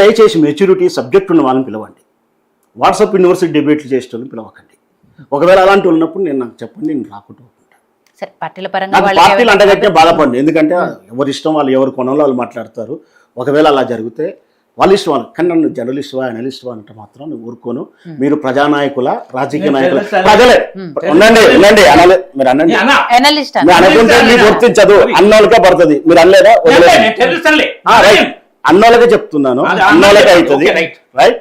దయచేసి maturity subject ఉన్న వాళ్ళని పిలవండి. వాట్సాప్ యూనివర్సిటీ డిబేట్లు చేసేటోళ్ళని పిలవకండి. ఒకవేళ అలాంటి ఉన్నప్పుడు నాకు చెప్పండి, నేను రాకుండా ఉంటాను. సరే, పార్టీల పరంగా పార్టీలు అంటగట్టే బాధపడండి. ఎందుకంటే ఎవరి ఇష్టం వాళ్ళు, ఎవరు కొనంలో వాళ్ళు మాట్లాడతారు. ఒకవేళ అలా జరిగితే వాళ్ళ ఇష్టం వాళ్ళు. కానీ నన్ను జర్నలిస్టువా అనలిస్టువా అంటే మాత్రం నేను ఊరుకోను. మీరు ప్రజానాయకుల, రాజకీయ నాయకుల, ప్రజలే ఉండండి. మీరు అనండి, అనుకుంటే మీకు గుర్తించదు, అన్నోళ్ళకే పడుతుంది. మీరు అనలేదా? అన్నోళ్ళకే చెప్తున్నాను, అన్నోళ్ళకే అవుతుంది. రైట్?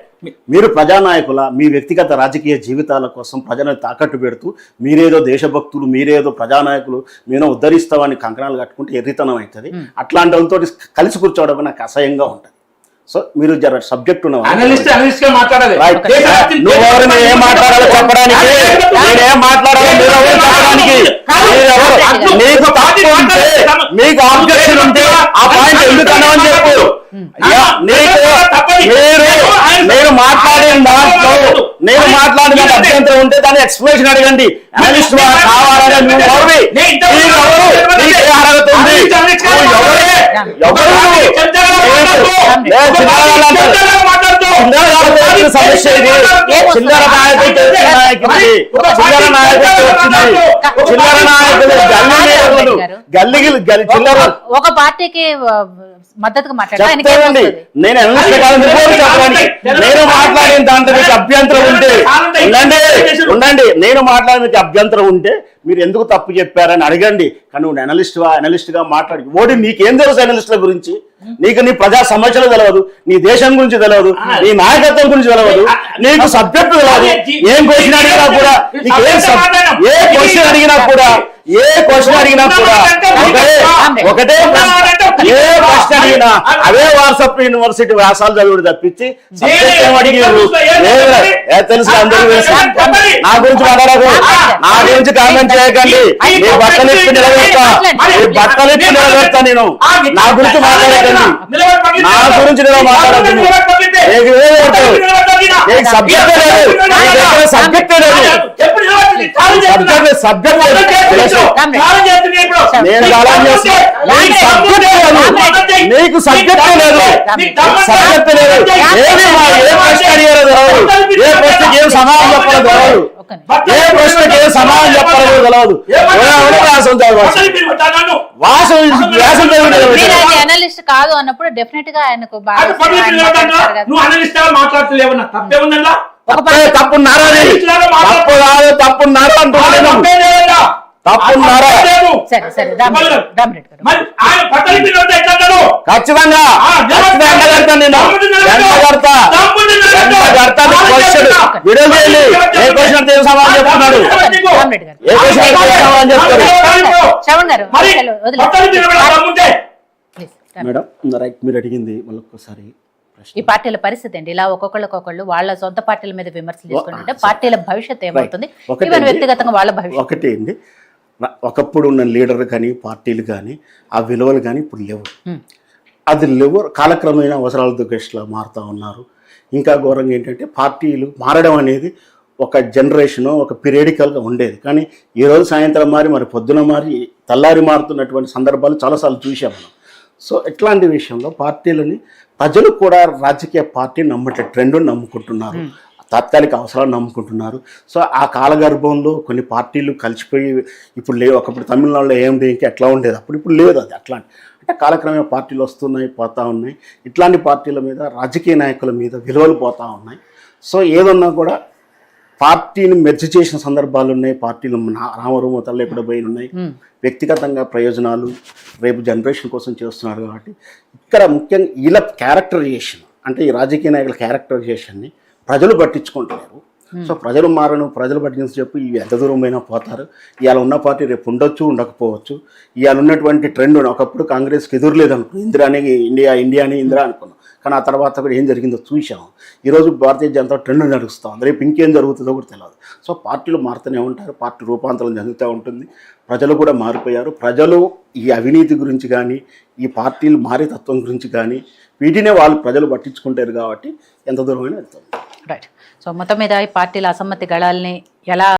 మీరు ప్రజానాయకుల, మీ వ్యక్తిగత రాజకీయ జీవితాల కోసం ప్రజలను తాకట్టు పెడుతూ మీరేదో దేశభక్తులు, మీరేదో ప్రజానాయకులు, మీరేదో ఉద్ధరిస్తామని కంకణాలు కట్టుకుంటే ఎర్రితనం అవుతుంది. అట్లాంటి వాళ్ళతో కలిసి కూర్చోవడం నాకు అసహ్యంగా ఉంటుంది. సో మీరు సబ్జెక్ట్ ఏం మాట్లాడాలో చెప్పడానికి, నేనేం మాట్లాడాలో మీకు ఆబ్జెక్షన్ ఉంటే ఆ పాయింట్ ఎందుకు అన్నామని చెప్పు. నేను మాట్లాడిన దాంట్లో అభ్యంతరం ఉంటే దాని ఎక్స్ప్లెనేషన్ అడగండి. అనలిస్ట్ కావాలని సమస్య ఇది. చిల్లర నాయకులు, చిల్లర నాయకులు చిల్లర ఒక పార్టీకి మద్దతుగా మాట్లాడండి. నేను మాట్లాడిన దాంట్లో మీకు అభ్యంతరం ఉంటే ఉండండి. నేను మాట్లాడిన మీకు అభ్యంతరం ఉంటే మీరు ఎందుకు తప్పు చెప్పారని అడగండి. కానీ నువ్వు అనలిస్ట్ గా మాట్లాడి ఓడి నీకేం తెలుసు అనలిస్టుల గురించి? నీకు నీ ప్రజా సమస్యలు తెలియదు, నీ దేశం గురించి తెలియదు, నీ నాయకత్వం గురించి తెలియదు, నీకు సబ్జెక్టు తెలియదు. ఏం క్వశ్చన్ అడిగినా కూడా ఏ క్వశ్చన్ అడిగినా కూడా ఒకటే ఏ ప్రశ్న అడిగినా అదే వాట్సాప్ యూనివర్సిటీ వ్యాసాలు చదువుడు తప్పించి తెలుసు అందరూ తెలుసు. నా గురించి మాట్లాడకు, నా గురించి కామెంట్ చేయకండి. నీ బట్టలిప్పి నిలబెడతా, నేను. నా గురించి మాట్లాడకండి, నా గురించి నేను మాట్లాడద్దు. సబ్జెక్ట్ లేదు, సబ్జెక్ట్ లేదు, సబ్జెక్ట్ నీకు సబ్జెక్ట్ లేదు, సబ్జెక్ట్ లేదు. ఏ ప్రశ్న అడిగారు, ఏ ప్రశ్నకి ఏం సమాధానం చెప్పడం తెలియదు, ఏ ప్రశ్నకి ఏం సమాధానం చెప్పడం తెలియదు. అనలిస్ట్ కాదు అన్నప్పుడు డెఫినెట్ గా ఆయనకు తప్పున్నారా ఖచ్చితంగా సమాధానం మేడం. రైట్, మీరు అడిగింది మళ్ళీ ఒక్కసారి. ఈ పార్టీల పరిస్థితి అండి, ఇలా ఒక్కొక్కళ్ళు వాళ్ళ సొంత పార్టీల మీద విమర్శలు చేసుకుంటుంటే పార్టీల భవిష్యత్తు ఏమవుతుంది, వ్యక్తిగతంగా వాళ్ళ భవిష్యత్తు ఒకటి అండి. ఒకప్పుడు ఉన్న లీడర్లు కానీ పార్టీలు కానీ ఆ విలువలు కానీ ఇప్పుడు లేవు. అది లేవు, కాలక్రమేణా అవసరాల దృష్టిలో మారుతూ ఉన్నారు. ఇంకా ఘోరంగా ఏంటంటే పార్టీలు మారడం అనేది ఒక జనరేషను, ఒక పీరియడికల్గా ఉండేది. కానీ ఈరోజు సాయంత్రం మరి పొద్దున తెల్లారి మారుతున్నటువంటి సందర్భాలు చాలాసార్లు చూసాం మనం. సో ఇట్లాంటి విషయంలో పార్టీలని ప్రజలు కూడా రాజకీయ పార్టీ నమ్మట్లే, ట్రెండ్ని నమ్ముకుంటున్నారు, తాత్కాలిక అవసరాలు నమ్ముకుంటున్నారు. సో ఆ కాలగర్భంలో కొన్ని పార్టీలు కలిసిపోయి ఇప్పుడు లేవు. ఒకప్పుడు తమిళనాడులో ఏమిటి ఎట్లా ఉండేది, ఇప్పుడు లేదు. అది అట్లాంటి అంటే కాలక్రమేణా పార్టీలు వస్తున్నాయి, పోతూ ఉన్నాయి. ఇట్లాంటి పార్టీల మీద, రాజకీయ నాయకుల మీద విలువలు పోతూ ఉన్నాయి. సో ఏదన్నా కూడా పార్టీని మెర్జ్ చేసిన సందర్భాలు ఉన్నాయి. పార్టీలు రామరూమతల్లో ఎక్కడ పోయి ఉన్నాయి. వ్యక్తిగతంగా ప్రయోజనాలు రేపు జనరేషన్ కోసం చేస్తున్నారు. కాబట్టి ఇక్కడ ముఖ్యంగా వీళ్ళ క్యారెక్టరైజేషన్ అంటే ఈ రాజకీయ నాయకుల క్యారెక్టరైజేషన్ని ప్రజలు పట్టించుకుంటున్నారు. సో ప్రజలు మారను, ప్రజలు పట్టించి చెప్పి ఇవి ఎంత దూరమైనా పోతారు. ఇవాళ ఉన్న పార్టీ రేపు ఉండొచ్చు, ఉండకపోవచ్చు. ఇవాళ ఉన్నటువంటి ట్రెండ్ ఒకప్పుడు కాంగ్రెస్కి ఎదురులేదు అనుకో, ఇందిరాని ఇందిరా అనుకున్నాం. కానీ ఆ తర్వాత కూడా ఏం జరిగిందో చూసాం. ఈరోజు భారతీయ జనతా ట్రెండ్ నడుస్తాం, రేపు ఇంకేం జరుగుతుందో కూడా తెలియదు. సో పార్టీలు మారుతూనే ఉంటారు, పార్టీ రూపాంతరం జరుగుతూ ఉంటుంది. ప్రజలు కూడా మారిపోయారు. ప్రజలు ఈ అవినీతి గురించి కానీ, ఈ పార్టీలు మారే తత్వం గురించి కానీ వీటినే ప్రజలు పట్టించుకుంటారు. కాబట్టి ఎంత దూరమైనా వెళ్తారు. రైట్. సో మొత్తం మీద ఈ పార్టీల అసమ్మతి గళాలని ఎలా